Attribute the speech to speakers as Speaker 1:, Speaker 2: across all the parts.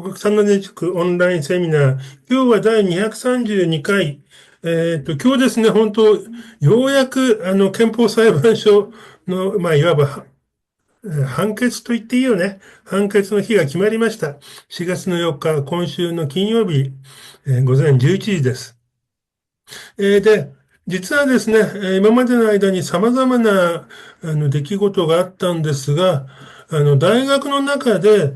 Speaker 1: 国産のね、オンラインセミナー。今日は第232回。今日ですね、本当、ようやく、憲法裁判所の、まあ、いわば、判決と言っていいよね。判決の日が決まりました。4月の4日、今週の金曜日、午前11時です。で、実はですね、今までの間に様々な出来事があったんですが、大学の中で、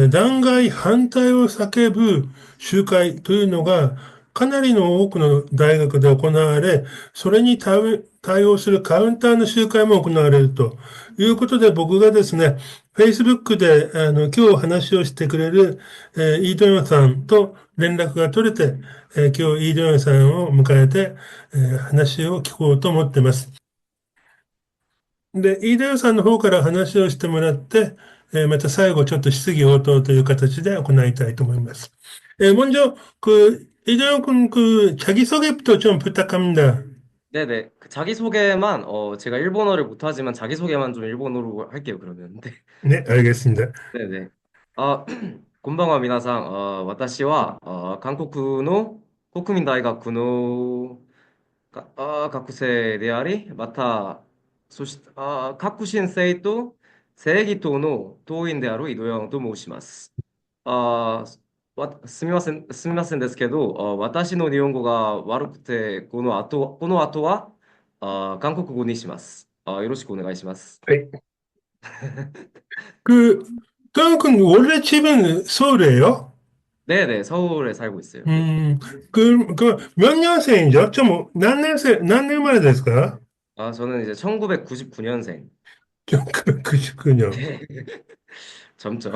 Speaker 1: 弾劾反対を叫ぶ集会というのが、かなりの多くの大学で行われ、それに対応するカウンターの集会も行われるということで、僕がですね、Facebook で今日話をしてくれる、イードヨンさんと連絡が取れて、今日イードヨンさんを迎えて、話を聞こうと思ってます。で、イードヨンさんの方から話をしてもらって、また最後ちょっと質疑応答という形で行いたいと思います. 먼저 이도영 군 자기 소개부터 좀 부탁합니다.
Speaker 2: 네네. 그 자기소개만, 제가 일본어를 못하지만 자기소개만 좀 일본어로 할게요, 그러면. 네.
Speaker 1: 네, 알겠습니다.
Speaker 2: 네네. 아, こんばんは、皆さん。私は、韓国の 国民大学の学生であり、また、そして、各申請と正義党の党員である井戸山と申します。あすみませんですけど、私の日本語が悪くて、この後は、韓国語にします。よろしくお願いします。
Speaker 1: 네. 그, 도영 군 원래 집은 서울이에요?
Speaker 2: 네네, 서울에 살고 있어요. 네.
Speaker 1: 음, 몇 년생이죠? 난 년만에 됐을까?
Speaker 2: 저는 이제 1999년생.
Speaker 1: 1999년.
Speaker 2: 네, 젊죠.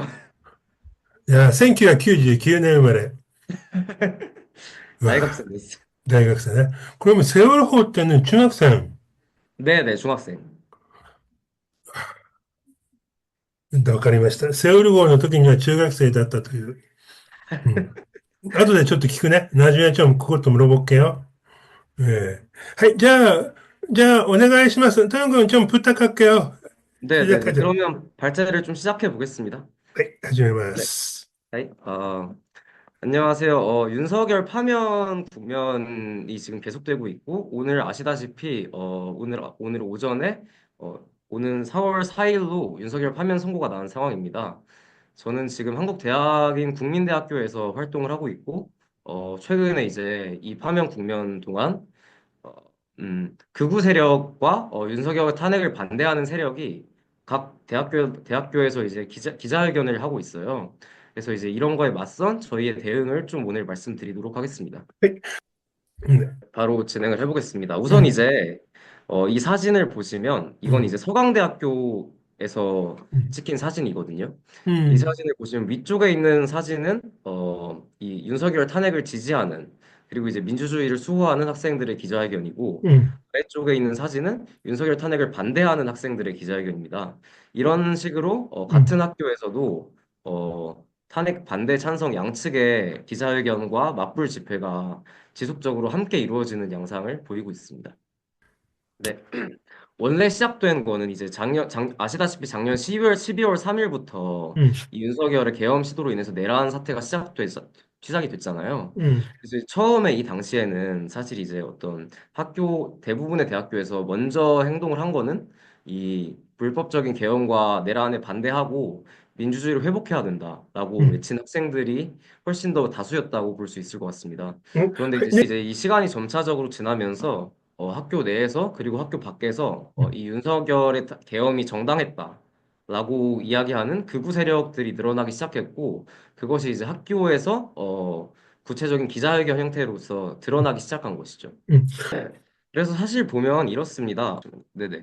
Speaker 1: 야, 1999년生まれ. 와,
Speaker 2: 대학생 됐어요.
Speaker 1: 대학생. 그러면 세월호 때는 중학생.
Speaker 2: 네네, 중학생.
Speaker 1: わかりました。セウル号の時には中学生だったという。うん。後でちょっと聞くね。나중에 좀 그것도 물어볼게요. 예. はい、じゃあ、お願いします。トヨン君좀 부탁할게요.
Speaker 2: 네네네.
Speaker 1: 시작하죠.
Speaker 2: 그러면 발제를 좀 시작해 보겠습니다.
Speaker 1: はい、始めま
Speaker 2: 네.
Speaker 1: す.
Speaker 2: 네. 안녕하세요. 윤석열 파면 국면이 지금 계속되고 있고, 오늘 아시다시피, 오늘 오전에, 오는 4월 4일로 윤석열 파면 선고가 난 상황입니다. 저는 지금 한국 대학인 국민대학교에서 활동을 하고 있고, 최근에 이제 이 파면 국면 동안, 어, 극우 세력과 윤석열 탄핵을 반대하는 세력이 각 대학교에서 이제 기자회견을 하고 있어요. 그래서 이제 이런 거에 맞선 저희의 대응을 좀 오늘 말씀드리도록 하겠습니다.
Speaker 1: はい。네.
Speaker 2: 바로 진행을 해보겠습니다. 우선
Speaker 1: 음,
Speaker 2: 이제 이 사진을 보시면 이건 이제
Speaker 1: 음,
Speaker 2: 서강대학교에서
Speaker 1: 음,
Speaker 2: 찍힌 사진이거든요. 이
Speaker 1: 음,
Speaker 2: 사진을 보시면 위쪽에 있는 사진은 이 윤석열 탄핵을 지지하는 그리고 이제 민주주의를 수호하는 학생들의 기자회견이고
Speaker 1: 음,
Speaker 2: 아래쪽에 있는 사진은 윤석열 탄핵을 반대하는 학생들의 기자회견입니다. 이런 식으로 같은
Speaker 1: 음,
Speaker 2: 학교에서도 탄핵 반대 찬성 양측의 기자회견과 맞불 집회가 지속적으로 함께 이루어지는 양상을 보이고 있습니다. 네. 원래 시작된 거는 이제 아시다시피 작년 12월 3일부터
Speaker 1: 음,
Speaker 2: 이 윤석열의 계엄 시도로 인해서 내란 사태가 시작이 됐잖아요.
Speaker 1: 음,
Speaker 2: 그래서 처음에 이 당시에는 사실 이제 어떤 대부분의 대학교에서 먼저 행동을 한 거는 이 불법적인 계엄과 내란에 반대하고 민주주의를 회복해야 된다라고
Speaker 1: 음,
Speaker 2: 외친 학생들이 훨씬 더 다수였다고 볼 수 있을 것 같습니다. 그런데
Speaker 1: 네.
Speaker 2: 이제 이 시간이 점차적으로 지나면서 학교 내에서 그리고 학교 밖에서 이 윤석열의 계엄이 정당했다라고 이야기하는 극우 세력들이 늘어나기 시작했고 그것이 이제 학교에서 구체적인 기자회견 형태로서 드러나기 시작한 것이죠.
Speaker 1: 음,
Speaker 2: 그래서 사실 보면 이렇습니다. 네네.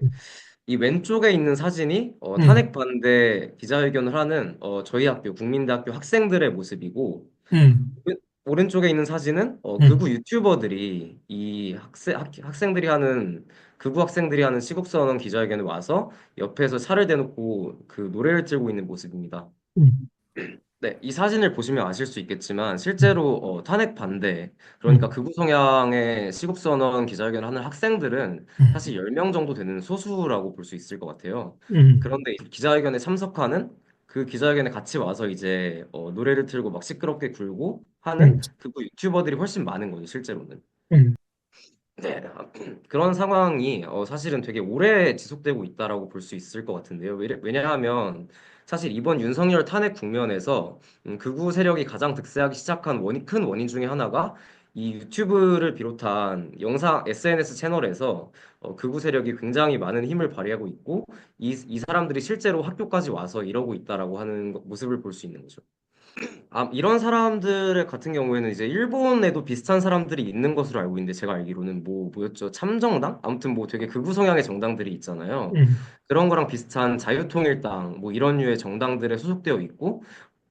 Speaker 2: 이 왼쪽에 있는 사진이 탄핵
Speaker 1: 음,
Speaker 2: 반대 기자회견을 하는 저희 학교 국민대학교 학생들의 모습이고
Speaker 1: 음,
Speaker 2: 오른쪽에 있는 사진은
Speaker 1: 음,
Speaker 2: 극우 유튜버들이 이 학생들이 하는 극우 학생들이 하는 시국선언 기자회견에 와서 옆에서 차를 대놓고 그 노래를 틀고 있는 모습입니다.
Speaker 1: 음,
Speaker 2: 네, 이 사진을 보시면 아실 수 있겠지만 실제로 탄핵 반대 그러니까
Speaker 1: 음,
Speaker 2: 극우 성향의 시국선언 기자회견을 하는 학생들은
Speaker 1: 음,
Speaker 2: 사실 10명 정도 되는 소수라고 볼 수 있을 것 같아요.
Speaker 1: 음,
Speaker 2: 그런데 이 기자회견에 참석하는 그 기자회견에 같이 와서 이제 노래를 틀고 막 시끄럽게 굴고 하는
Speaker 1: 음,
Speaker 2: 극우 유튜버들이 훨씬 많은 거죠, 실제로는.
Speaker 1: 음,
Speaker 2: 네, 그런 상황이 사실은 되게 오래 지속되고 있다라고 볼 수 있을 것 같은데요. 왜냐하면 사실 이번 윤석열 탄핵 국면에서 극우 세력이 가장 득세하기 시작한 큰 원인 중에 하나가 이 유튜브를 비롯한 영상 SNS 채널에서 극우 세력이 굉장히 많은 힘을 발휘하고 있고 이 사람들이 실제로 학교까지 와서 이러고 있다라고 하는 모습을 볼 수 있는 거죠. 이런 사람들 같은 경우에는 이제 일본에도 비슷한 사람들이 있는 것으로 알고 있는데 제가 알기로는 뭐였죠? 참정당? 아무튼 뭐 되게 극우 성향의 정당들이 있잖아요.
Speaker 1: 음,
Speaker 2: 그런 거랑 비슷한 자유통일당 뭐 이런 류의 정당들에 소속되어 있고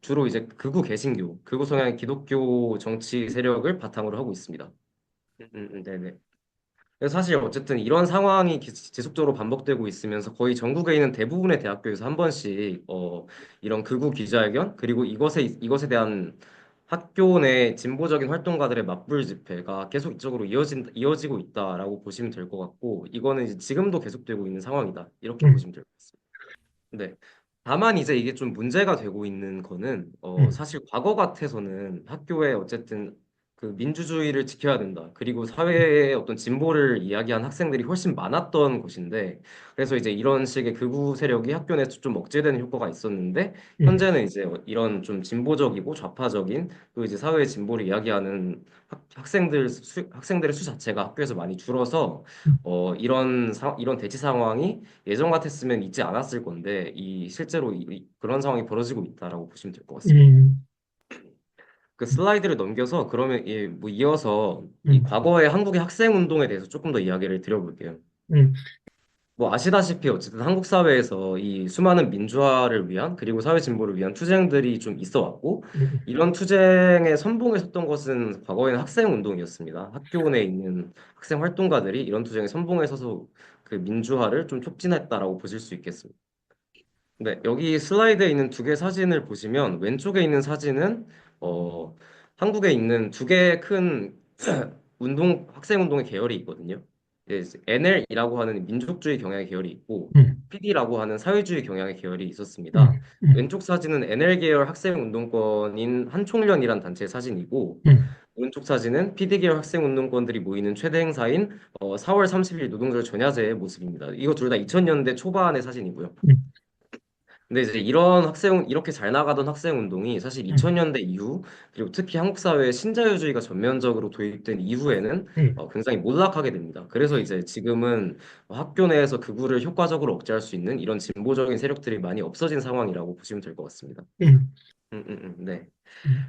Speaker 2: 주로 이제 극우 개신교, 극우 성향의 기독교 정치 세력을 바탕으로 하고 있습니다. 네네. 그래서 사실 어쨌든 이런 상황이 지속적으로 반복되고 있으면서 거의 전국에 있는 대부분의 대학교에서 한 번씩 이런 극우 기자회견 그리고 이것에 대한 학교 내 진보적인 활동가들의 맞불 집회가 계속 이쪽으로 이어지고 있다라고 보시면 될 것 같고 이거는 이제 지금도 계속되고 있는 상황이다 이렇게
Speaker 1: 음,
Speaker 2: 보시면 될 것 같습니다. 네. 다만 이제 이게 좀 문제가 되고 있는 거는
Speaker 1: 음,
Speaker 2: 사실 과거 같아서는 학교에 어쨌든 그 민주주의를 지켜야 된다. 그리고 사회의 어떤 진보를 이야기한 학생들이 훨씬 많았던 것인데 그래서 이제 이런 식의 극우 세력이 학교 내에서 좀 억제되는 효과가 있었는데
Speaker 1: 음,
Speaker 2: 현재는 이제 이런 좀 진보적이고 좌파적인 또 이제 사회의 진보를 이야기하는 학생들의 수 자체가 학교에서 많이 줄어서 이런 대치 상황이 예전 같았으면 있지 않았을 건데 실제로 그런 상황이 벌어지고 있다라고 보시면 될 것 같습니다.
Speaker 1: 음,
Speaker 2: 그 슬라이드를 넘겨서 그러면 뭐 이어서 이
Speaker 1: 음,
Speaker 2: 과거의 한국의 학생 운동에 대해서 조금 더 이야기를 드려볼게요.
Speaker 1: 음,
Speaker 2: 뭐 아시다시피 어쨌든 한국 사회에서 이 수많은 민주화를 위한 그리고 사회 진보를 위한 투쟁들이 좀 있어 왔고
Speaker 1: 음,
Speaker 2: 이런 투쟁의 선봉에 섰던 것은 과거에는 학생 운동이었습니다. 학교 내에 있는 학생 활동가들이 이런 투쟁의 선봉에 서서 그 민주화를 좀 촉진했다라고 보실 수 있겠습니다. 네, 여기 슬라이드에 있는 두 개 사진을 보시면 왼쪽에 있는 사진은 어, 한국에 있는 두 개의 큰 학생 운동의 계열이 있거든요. NL이라고 하는 민족주의 경향의 계열이 있고 PD라고 하는 사회주의 경향의 계열이 있었습니다. 왼쪽 사진은 NL 계열 학생 운동권인 한총련이란 단체의 사진이고 오른쪽 사진은 PD 계열 학생 운동권들이 모이는 최대 행사인 4월 30일 노동절 전야제의 모습입니다. 이거 둘 다 2000년대 초반의 사진이고요. 근데 이제 이렇게 잘 나가던 학생 운동이 사실
Speaker 1: 음,
Speaker 2: 2000년대 이후, 그리고 특히 한국 사회에 신자유주의가 전면적으로 도입된 이후에는 굉장히 몰락하게 됩니다. 그래서 이제 지금은 학교 내에서 극우를 효과적으로 억제할 수 있는 이런 진보적인 세력들이 많이 없어진 상황이라고 보시면 될 것 같습니다.
Speaker 1: 음,
Speaker 2: 네.
Speaker 1: 음,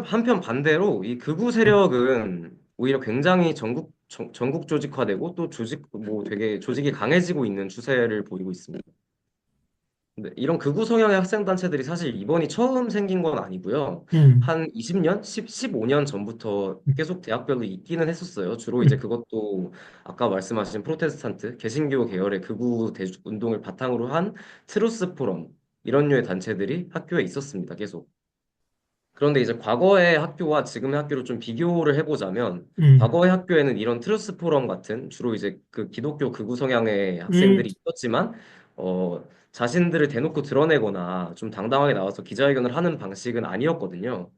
Speaker 2: 한편 반대로 이 극우 세력은 오히려 굉장히 전국 조직화되고 또 뭐 되게 조직이 강해지고 있는 추세를 보이고 있습니다. 네, 이런 극우 성향의 학생 단체들이 사실 이번이 처음 생긴 건 아니고요.
Speaker 1: 음,
Speaker 2: 한 20년, 15년 전부터 계속 대학별로 있기는 했었어요. 주로 이제
Speaker 1: 음,
Speaker 2: 그것도 아까 말씀하신 프로테스탄트, 개신교 계열의 극우 대중 운동을 바탕으로 한 트루스 포럼 이런 류의 단체들이 학교에 있었습니다. 계속. 그런데 이제 과거의 학교와 지금의 학교를 좀 비교를 해보자면 과거의 학교에는 이런 트루스 포럼 같은 주로 이제 그 기독교 극우 성향의
Speaker 1: 음,
Speaker 2: 학생들이 있었지만 자신들을 대놓고 드러내거나 좀 당당하게 나와서 기자회견을 하는 방식은 아니었거든요.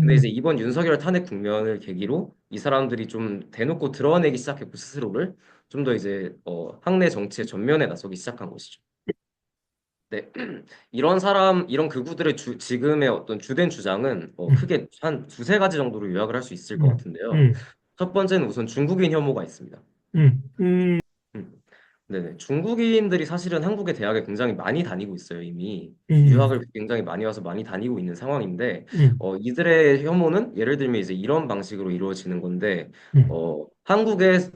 Speaker 2: 근데 이제 이번 윤석열 탄핵 국면을 계기로 이 사람들이 좀 대놓고 드러내기 시작했고 스스로를 좀 더 이제 학내 정치의 전면에 나서기 시작한 것이죠. 네. 이런 극우들의 지금의 어떤 주된 주장은 크게 한 두세 가지 정도로 요약을 할 수 있을 것 같은데요.
Speaker 1: 음,
Speaker 2: 첫 번째는 우선 중국인 혐오가 있습니다.
Speaker 1: 음, 음,
Speaker 2: 음. 네네. 중국인들이 사실은 한국의 대학에 굉장히 많이 다니고 있어요, 이미.
Speaker 1: 음,
Speaker 2: 유학을 굉장히 많이 와서 많이 다니고 있는 상황인데,
Speaker 1: 음,
Speaker 2: 이들의 혐오는 예를 들면 이제 이런 방식으로 이루어지는 건데,
Speaker 1: 음,
Speaker 2: 한국의,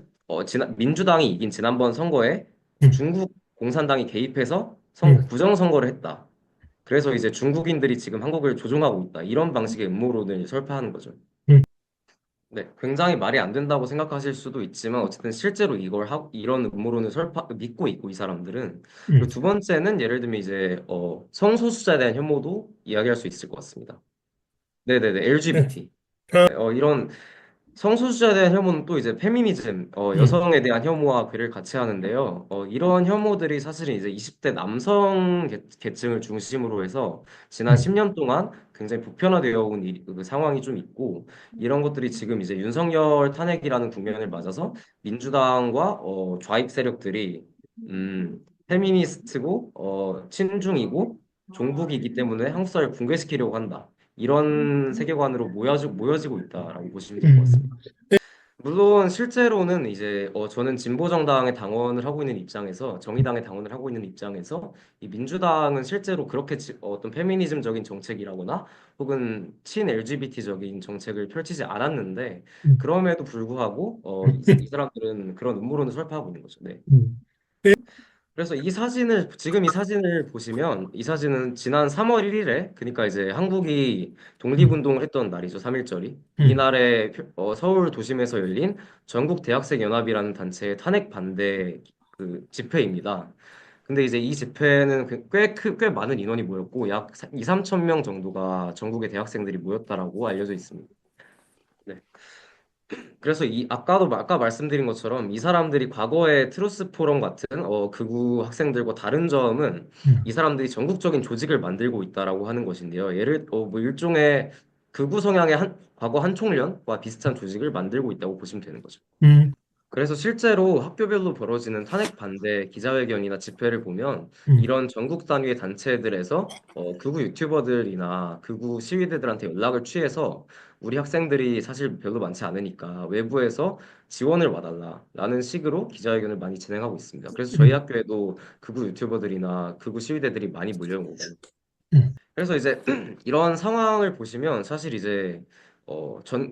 Speaker 2: 민주당이 이긴 지난번 선거에
Speaker 1: 음,
Speaker 2: 중국 공산당이 개입해서
Speaker 1: 음,
Speaker 2: 부정선거를 했다. 그래서 이제 중국인들이 지금 한국을 조종하고 있다. 이런 방식의 음모론을 설파하는 거죠.
Speaker 1: 음,
Speaker 2: 네, 굉장히 말이 안 된다고 생각하실 수도 있지만 어쨌든 실제로 이런 음모론을 믿고 있고 이 사람들은 그리고 두 번째는 예를 들면 이제 성소수자에 대한 혐오도 이야기할 수 있을 것 같습니다. 네네네
Speaker 1: 네,
Speaker 2: LGBT
Speaker 1: 아,
Speaker 2: 이런 성소수자에 대한 혐오는 또 이제 페미니즘,
Speaker 1: 음,
Speaker 2: 여성에 대한 혐오와 괴를 같이 하는데요. 이런 혐오들이 사실은 이제 20대 남성 계층을 중심으로 해서 지난
Speaker 1: 음,
Speaker 2: 10년 동안 굉장히 보편화되어 온 그 상황이 좀 있고, 이런 것들이 지금 이제 윤석열 탄핵이라는 국면을 맞아서 민주당과 좌익 세력들이 페미니스트고 친중이고 종북이기 때문에 한국 사회를 붕괴시키려고 한다. 이런 세계관으로 모여지고 있다라고 보시면 될 것
Speaker 1: 음,
Speaker 2: 같습니다. 물론 실제로는 이제 저는 진보 정당의 당원을 하고 있는 입장에서 정의당의 당원을 하고 있는 입장에서 이 민주당은 실제로 그렇게 어떤 페미니즘적인 정책이라거나 혹은 친 LGBT적인 정책을 펼치지 않았는데
Speaker 1: 음,
Speaker 2: 그럼에도 불구하고 이 사람들은 그런 음모론을 설파하고 있는 거죠. 네.
Speaker 1: 음,
Speaker 2: 그래서 지금 이 사진을 보시면, 이 사진은 지난 3월 1일에, 그러니까 이제 한국이
Speaker 1: 음,
Speaker 2: 독립운동을 했던 날이죠, 3.1절이.
Speaker 1: 음,
Speaker 2: 이날에 서울 도심에서 열린 전국 대학생 연합이라는 단체의 탄핵 반대 그 집회입니다. 근데 이제 이 집회는 꽤 많은 인원이 모였고, 약 2, 3천 명 정도가 전국의 대학생들이 모였다라고 알려져 있습니다. 네. 그래서 아까 말씀드린 것처럼 이 사람들이 과거의 트루스 포럼 같은 극우 학생들과 다른 점은
Speaker 1: 음,
Speaker 2: 이 사람들이 전국적인 조직을 만들고 있다라고 하는 것인데요. 뭐 일종의 극우 성향의 과거 한총련과 비슷한 조직을 만들고 있다고 보시면 되는 거죠.
Speaker 1: 음,
Speaker 2: 그래서 실제로 학교별로 벌어지는 탄핵 반대 기자회견이나 집회를 보면
Speaker 1: 음,
Speaker 2: 이런 전국 단위의 단체들에서 극우 유튜버들이나 극우 시위대들한테 연락을 취해서 우리 학생들이 사실 별로 많지 않으니까 외부에서 지원을 와달라라는 식으로 기자회견을 많이 진행하고 있습니다. 그래서 저희
Speaker 1: 음,
Speaker 2: 학교에도 극우 유튜버들이나 극우 시위대들이 많이 몰려오거든요.
Speaker 1: 음,
Speaker 2: 그래서 이제 이런 상황을 보시면 사실 이제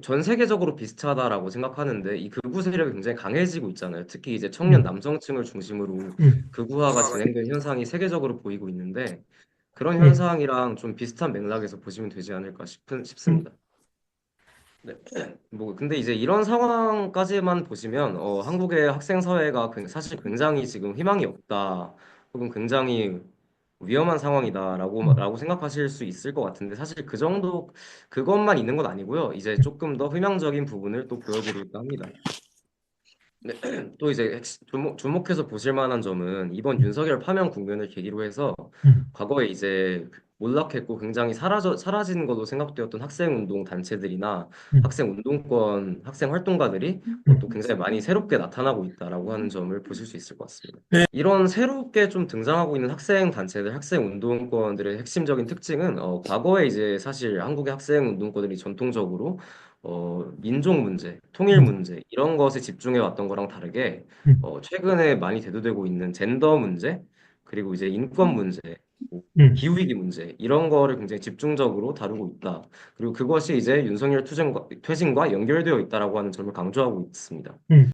Speaker 2: 전 세계적으로 비슷하다라고 생각하는데 이 극우 세력이 굉장히 강해지고 있잖아요. 특히 이제 청년
Speaker 1: 음,
Speaker 2: 남성층을 중심으로
Speaker 1: 음,
Speaker 2: 극우화가 진행된 현상이 세계적으로 보이고 있는데 그런
Speaker 1: 음,
Speaker 2: 현상이랑 좀 비슷한 맥락에서 보시면 되지 않을까
Speaker 1: 음,
Speaker 2: 싶습니다. 네. 뭐 근데 이제 이런 상황까지만 보시면 한국의 학생 사회가 사실 굉장히 지금 희망이 없다. 혹은 굉장히 위험한
Speaker 1: 음,
Speaker 2: 라고 생각하실 수 있을 것 같은데 사실 그것만 있는 건 아니고요. 이제 조금 더 희망적인 부분을 또 보여드릴까 합니다. 네, 또 이제 주목해서 보실 만한 점은 이번
Speaker 1: 음,
Speaker 2: 윤석열 파면 국면을 계기로 해서
Speaker 1: 음,
Speaker 2: 과거에 이제 몰락했고 굉장히 사라진 걸로 생각되었던 학생운동 단체들이나
Speaker 1: 음,
Speaker 2: 학생 활동가들이 또
Speaker 1: 음.
Speaker 2: 굉장히 많이 새롭게 나타나고 있다라고 하는 점을 보실 수 있을 것 같습니다.
Speaker 1: 네,
Speaker 2: 이런 새롭게 좀 등장하고 있는 학생 단체들, 학생 운동권들의 핵심적인 특징은 과거에 이제 사실 한국의 학생 운동권들이 전통적으로 민족 문제, 통일
Speaker 1: 음,
Speaker 2: 문제 이런 것에 집중해 왔던 거랑 다르게
Speaker 1: 음,
Speaker 2: 최근에 많이 대두되고 있는 젠더 문제 그리고 이제 인권 문제, 뭐
Speaker 1: 음,
Speaker 2: 기후위기 문제 이런 거를 굉장히 집중적으로 다루고 있다. 그리고 그것이 이제 윤석열 퇴진과 연결되어 있다라고 하는 점을 강조하고 있습니다.
Speaker 1: 음,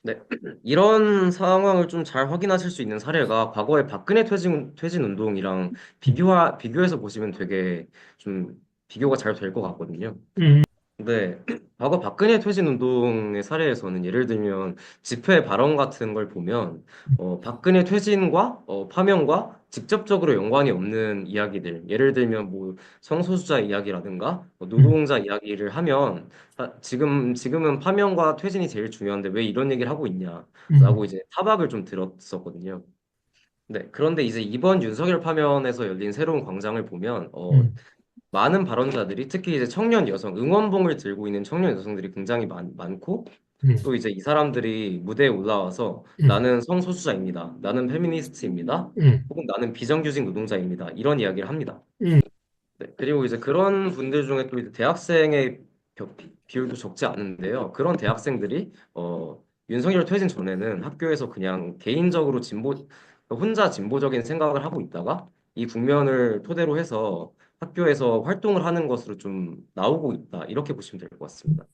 Speaker 2: 네, 이런 상황을 좀 잘 확인하실 수 있는 사례가 과거의 박근혜 퇴진 운동이랑 비교해서 보시면 되게 좀 비교가 잘 될 것 같거든요.
Speaker 1: 음,
Speaker 2: 네, 과거 박근혜 퇴진 운동의 사례에서는 예를 들면 집회 발언 같은 걸 보면 박근혜 퇴진과 파면과 직접적으로 연관이 없는 이야기들, 예를 들면 뭐 성소수자 이야기라든가
Speaker 1: 음,
Speaker 2: 노동자 이야기를 하면 지금은 파면과 퇴진이 제일 중요한데 왜 이런 얘기를 하고
Speaker 1: 음,
Speaker 2: 있냐라고 이제 타박을 좀 들었었거든요. 네, 그런데 이제 이번 윤석열 파면에서 열린 새로운 광장을 보면
Speaker 1: 음,
Speaker 2: 많은 발언자들이 특히 이제 청년 여성, 응원봉을 들고 있는 청년 여성들이 굉장히 많고
Speaker 1: 음,
Speaker 2: 또 이제 이 사람들이 무대에 올라와서
Speaker 1: 음,
Speaker 2: 나는 성소수자입니다. 나는 페미니스트입니다.
Speaker 1: 음,
Speaker 2: 혹은 나는 비정규직 노동자입니다. 이런 이야기를 합니다.
Speaker 1: 음,
Speaker 2: 네, 그리고 이제 그런 분들 중에 또 이제 대학생의 비율도 적지 않은데요. 그런 대학생들이 윤석열 퇴진 전에는 학교에서 그냥 개인적으로 혼자 진보적인 생각을 하고 있다가 이 국면을 토대로 해서 학교에서 활동을 하는 것으로 좀 나오고 있다. 이렇게 보시면 될 것 같습니다.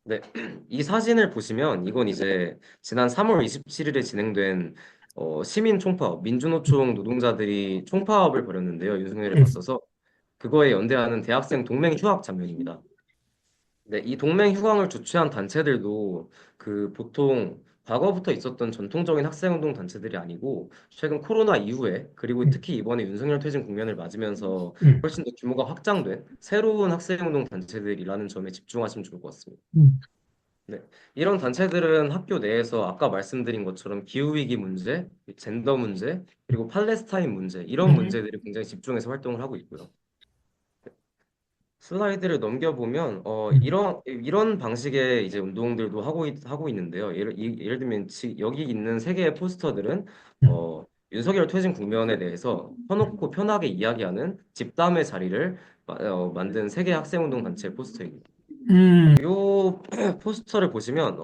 Speaker 2: 네, 이 사진을 보시면 이건 이제 지난 3월 27일에 진행된 시민 총파업, 민주노총 노동자들이 총파업을 벌였는데요. 윤석열에
Speaker 1: 음,
Speaker 2: 맞서서 그거에 연대하는 대학생 동맹 휴학 장면입니다. 네, 이 동맹 휴강을 주최한 단체들도 그 보통 과거부터 있었던 전통적인 학생운동 단체들이 아니고 최근 코로나 이후에 그리고
Speaker 1: 음,
Speaker 2: 특히 이번에 윤석열 퇴진 국면을 맞으면서
Speaker 1: 음,
Speaker 2: 훨씬 더 규모가 확장된 새로운 학생운동 단체들이라는 점에 집중하시면 좋을 것 같습니다.
Speaker 1: 음.
Speaker 2: 네. 이런 단체들은 학교 내에서 아까 말씀드린 것처럼 기후위기 문제, 젠더 문제, 그리고 팔레스타인 문제, 이런
Speaker 1: 음,
Speaker 2: 문제들이 굉장히 집중해서 활동을 하고 있고요. 슬라이드를 넘겨보면
Speaker 1: 음,
Speaker 2: 이런 방식의 이제 운동들도 하고 있는데요. 예를 들면 여기 있는 세 개의 포스터들은
Speaker 1: 음,
Speaker 2: 어, 윤석열 퇴진 국면에 대해서 터놓고 편하게 이야기하는 집담의 자리를 만든 세 개 학생운동 단체 포스터입니다.
Speaker 1: 음,
Speaker 2: 요 포스터를 보시면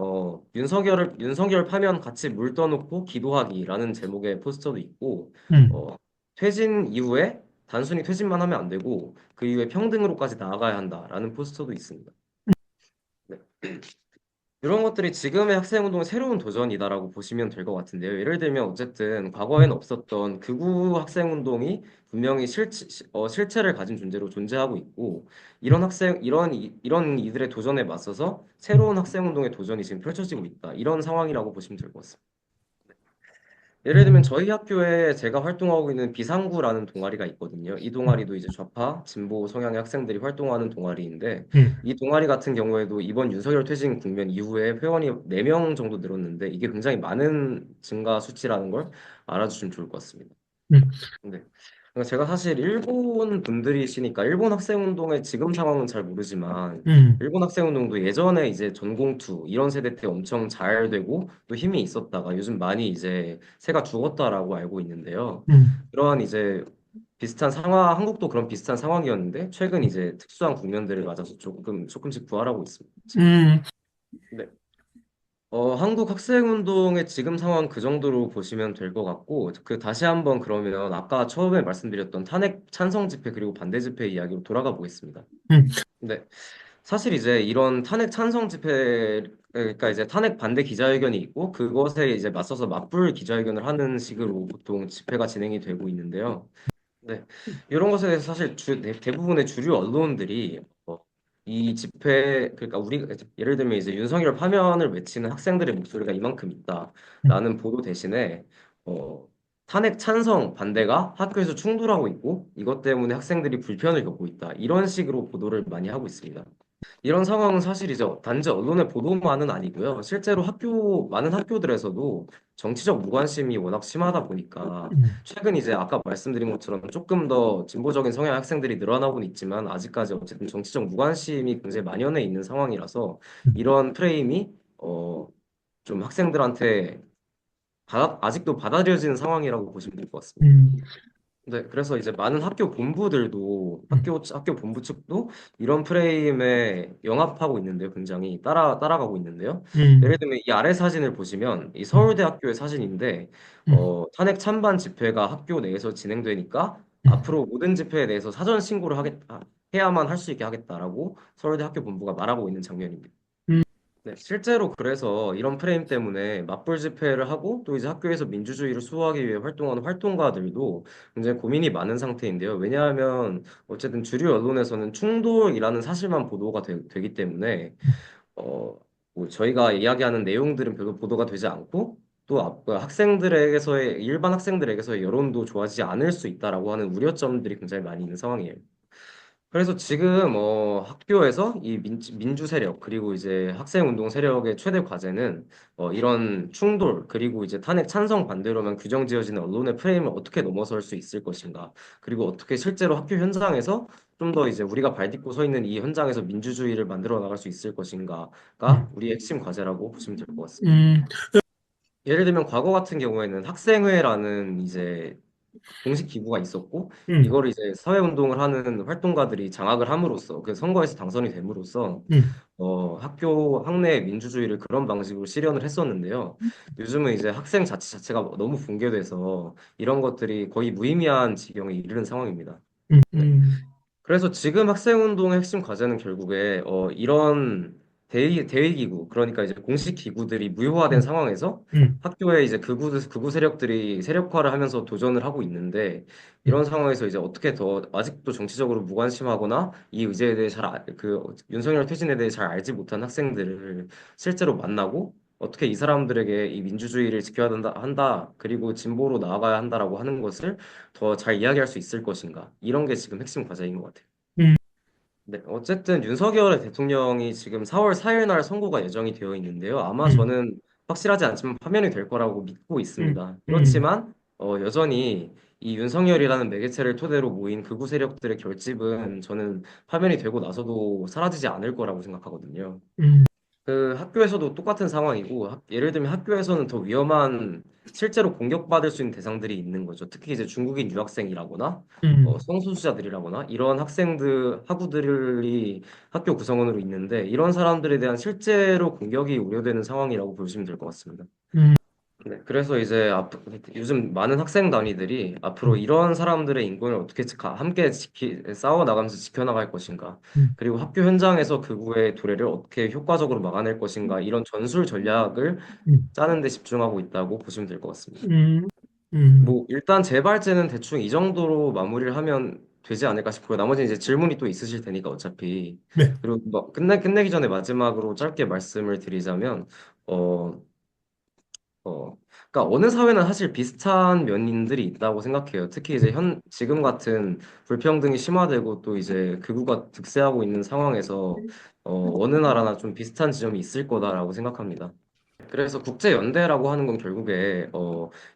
Speaker 2: 윤석열 파면 같이 물 떠놓고 기도하기라는 제목의 포스터도 있고
Speaker 1: 음,
Speaker 2: 어, 퇴진 이후에 단순히 퇴진만 하면 안 되고 그 이후에 평등으로까지 나아가야 한다라는 포스터도 있습니다. 네. 이런 것들이 지금의 학생운동의 새로운 도전이다라고 보시면 될 것 같은데요. 예를 들면 어쨌든 과거에는
Speaker 1: 음,
Speaker 2: 없었던 극우 학생운동이 분명히 실체를 가진 존재로 존재하고 있고 이런 이들의 도전에 맞서서
Speaker 1: 음,
Speaker 2: 새로운 학생운동의 도전이 지금 펼쳐지고 있다. 이런 상황이라고 보시면 될 것 같습니다. 예를 들면
Speaker 1: 음,
Speaker 2: 저희 학교에 제가 활동하고 있는 비상구라는 동아리가 있거든요. 이
Speaker 1: 음,
Speaker 2: 동아리도 이제 좌파, 진보 성향의 학생들이 활동하는 동아리인데
Speaker 1: 음,
Speaker 2: 이 동아리 같은 경우에도 이번 윤석열 퇴진 국면 이후에 회원이 4명 정도 늘었는데 이게 굉장히 많은 증가 수치라는 걸 알아주시면 좋을 것 같습니다.
Speaker 1: 음,
Speaker 2: 네. 그러니까 제가 사실 일본 분들이시니까 일본 학생운동의 지금 상황은 잘 모르지만
Speaker 1: 음,
Speaker 2: 일본 학생운동도 예전에 이제 전공투 이런 세대 때 엄청 잘 되고 또 힘이 있었다가 요즘 많이 이제 새가 죽었다라고 알고 있는데요.
Speaker 1: 음,
Speaker 2: 그러한 이제 비슷한 상황, 한국도 그런 비슷한 상황이었는데 최근 이제 특수한 국면들을 맞아서 조금씩 부활하고 있습니다. 지금.
Speaker 1: 음,
Speaker 2: 네. 한국 학생운동의 지금 상황 그 정도로 보시면 될 것 같고, 다시 한번 그러면 아까 처음에 말씀드렸던 탄핵 찬성 집회 그리고 반대 집회 이야기로 돌아가 보겠습니다.
Speaker 1: 음,
Speaker 2: 네. 사실 이제 이런 탄핵 찬성 집회, 그러니까 이제 탄핵 반대 기자회견이 있고, 그것에 이제 맞서서 맞불 기자회견을 하는 식으로 보통 집회가 진행이 되고 있는데요. 네. 이런 것에 대해서 사실 대부분의 주류 언론들이 이 집회 그러니까 우리 예를 들면 이제 윤석열 파면을 외치는 학생들의 목소리가 이만큼
Speaker 1: 음,
Speaker 2: 있다라는 보도 대신에 어, 탄핵 찬성 반대가 학교에서 충돌하고 있고 이것 때문에 학생들이 불편을 겪고 있다 이런 식으로 보도를 많이 하고 있습니다. 이런 상황은 사실이죠. 단지 언론의 보도만은 아니고요. 실제로 많은 학교들에서도 정치적 무관심이 워낙 심하다 보니까
Speaker 1: 음,
Speaker 2: 최근 이제 아까 말씀드린 것처럼 조금 더 진보적인 성향 학생들이 늘어나고는 있지만 아직까지 어쨌든 정치적 무관심이 굉장히 만연해 있는 상황이라서
Speaker 1: 음,
Speaker 2: 이런 프레임이 좀 학생들한테 아직도 받아들여지는 상황이라고 보시면 될 것 같습니다.
Speaker 1: 음,
Speaker 2: 네, 그래서 이제 많은 학교 본부들도
Speaker 1: 음,
Speaker 2: 학교 본부 측도 이런 프레임에 영합하고 있는데요, 굉장히 따라가고 있는데요. 예를
Speaker 1: 음,
Speaker 2: 들면 이 아래 사진을 보시면 이
Speaker 1: 음,
Speaker 2: 서울대학교의 사진인데
Speaker 1: 음,
Speaker 2: 탄핵 찬반 집회가 학교 내에서 진행되니까
Speaker 1: 음,
Speaker 2: 앞으로 모든 집회에 대해서 사전 신고를 해야만 할 수 있게 하겠다라고 서울대 학교 본부가 말하고 있는 장면입니다.
Speaker 1: 음,
Speaker 2: 네, 실제로 그래서 이런 프레임 때문에 맞불 집회를 하고 또 이제 학교에서 민주주의를 수호하기 위해 활동하는 활동가들도 굉장히 고민이 많은 상태인데요. 왜냐하면 어쨌든 주류 언론에서는 충돌이라는 사실만 보도가 되기 때문에 어, 뭐 저희가 이야기하는 내용들은 별로 보도가 되지 않고 또 일반 학생들에게서의 여론도 좋아지지 않을 수 있다라고 하는 우려점들이 굉장히 많이 있는 상황이에요. 그래서 지금 학교에서 이 민주 세력 그리고 이제 학생 운동 세력의 최대 과제는 이런 충돌 그리고 이제 탄핵 찬성 반대로만 규정지어지는 언론의 프레임을 어떻게 넘어설 수 있을 것인가 그리고 어떻게 실제로 학교 현장에서 좀 더 이제 우리가 발 딛고 서 있는 이 현장에서 민주주의를 만들어 나갈 수 있을 것인가가
Speaker 1: 음,
Speaker 2: 우리의 핵심 과제라고 보시면 될 것 같습니다.
Speaker 1: 음,
Speaker 2: 예를 들면 과거 같은 경우에는 학생회라는 이제 공식 기구가 있었고
Speaker 1: 음,
Speaker 2: 이거를 이제 사회 운동을 하는 활동가들이 장악을 함으로써 그 선거에서 당선이 됨으로써 학교 학내 민주주의를 그런 방식으로 실현을 했었는데요. 요즘은 이제 학생 자치 자체가 너무 붕괴돼서 이런 것들이 거의 무의미한 지경에 이르는 상황입니다. 네.
Speaker 1: 음,
Speaker 2: 그래서 지금 학생운동의 핵심 과제는 결국에 이런 대의기구, 그러니까 이제 공식 기구들이 무효화된
Speaker 1: 음,
Speaker 2: 상황에서
Speaker 1: 음,
Speaker 2: 학교에 이제 극우 세력들이 세력화를 하면서 도전을 하고 있는데
Speaker 1: 음,
Speaker 2: 이런 상황에서 이제 어떻게 더 아직도 정치적으로 무관심하거나 이 의제에 대해 윤석열 퇴진에 대해 잘 알지 못한 학생들을 실제로 만나고 어떻게 이 사람들에게 이 민주주의를 지켜야 한다, 그리고 진보로 나아가야 한다라고 하는 것을 더 잘 이야기할 수 있을 것인가? 이런 게 지금 핵심 과제인 것 같아요.
Speaker 1: 음.
Speaker 2: 네, 어쨌든 윤석열 대통령이 지금 4월 4일 날 선고가 예정이 되어 있는데요. 아마
Speaker 1: 음,
Speaker 2: 저는 확실하지 않지만 파면이 될 거라고 믿고
Speaker 1: 음,
Speaker 2: 있습니다.
Speaker 1: 음,
Speaker 2: 그렇지만 여전히 이 윤석열이라는 매개체를 토대로 모인 극우 세력들의 결집은 저는 파면이 되고 나서도 사라지지 않을 거라고 생각하거든요.
Speaker 1: 음,
Speaker 2: 그 학교에서도 똑같은 상황이고 예를 들면 학교에서는 더 위험한 실제로 공격받을 수 있는 대상들이 있는 거죠. 특히 이제 중국인 유학생이라거나
Speaker 1: 음,
Speaker 2: 성소수자들이라거나 이런 학생들 학우들이 학교 구성원으로 있는데 이런 사람들에 대한 실제로 공격이 우려되는 상황이라고 보시면 될 것 같습니다.
Speaker 1: 음,
Speaker 2: 네, 그래서 이제 요즘 많은 학생 단위들이 앞으로
Speaker 1: 음,
Speaker 2: 이런 사람들의 인권을 어떻게 함께 싸워 나가면서 지켜나갈 것인가,
Speaker 1: 음,
Speaker 2: 그리고 학교 현장에서 극우의 도래를 어떻게 효과적으로 막아낼 것인가, 이런 전술 전략을
Speaker 1: 음,
Speaker 2: 짜는 데 집중하고 있다고 보시면 될 것 같습니다.
Speaker 1: 음, 음.
Speaker 2: 뭐 일단 재발제는 대충 이 정도로 마무리를 하면 되지 않을까 싶고요. 나머지 이제 질문이 또 있으실 테니까 어차피.
Speaker 1: 네,
Speaker 2: 그리고 뭐 끝내기 전에 마지막으로 짧게 말씀을 드리자면 어 그러니까 어느 사회나 사실 비슷한 면들이 있다고 생각해요. 특히 이제 지금 같은 불평등이 심화되고 또 이제 극우가 득세하고 있는 상황에서 어느 나라나 좀 비슷한 지점이 있을 거다라고 생각합니다. 그래서 국제 연대라고 하는 건 결국에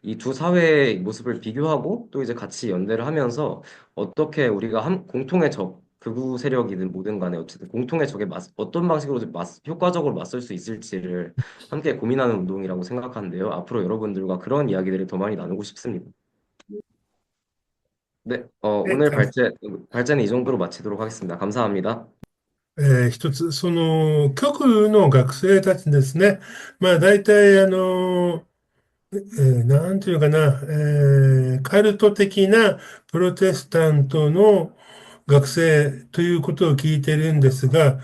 Speaker 2: 이 두 사회의 모습을 비교하고 또 이제 같이 연대를 하면서 어떻게 우리가 공통의 적 극우 세력이든 뭐든 간에 어쨌든 공통의 적에 어떤 방식으로 효과적으로 맞설 수 있을지를 함께 고민하는 운동이라고 생각하는데요. 앞으로 여러분들과 그런 이야기들을 더 많이 나누고 싶습니다. 네,
Speaker 1: で、
Speaker 2: 오늘 발제는 이 정도로 마치도록 하겠습니다. 감사합니다.
Speaker 1: 一つ、局の学生たちですね。まあ、大体、なんていうかな、カルト的なプロテスタントの学生ということを聞いてるんですが、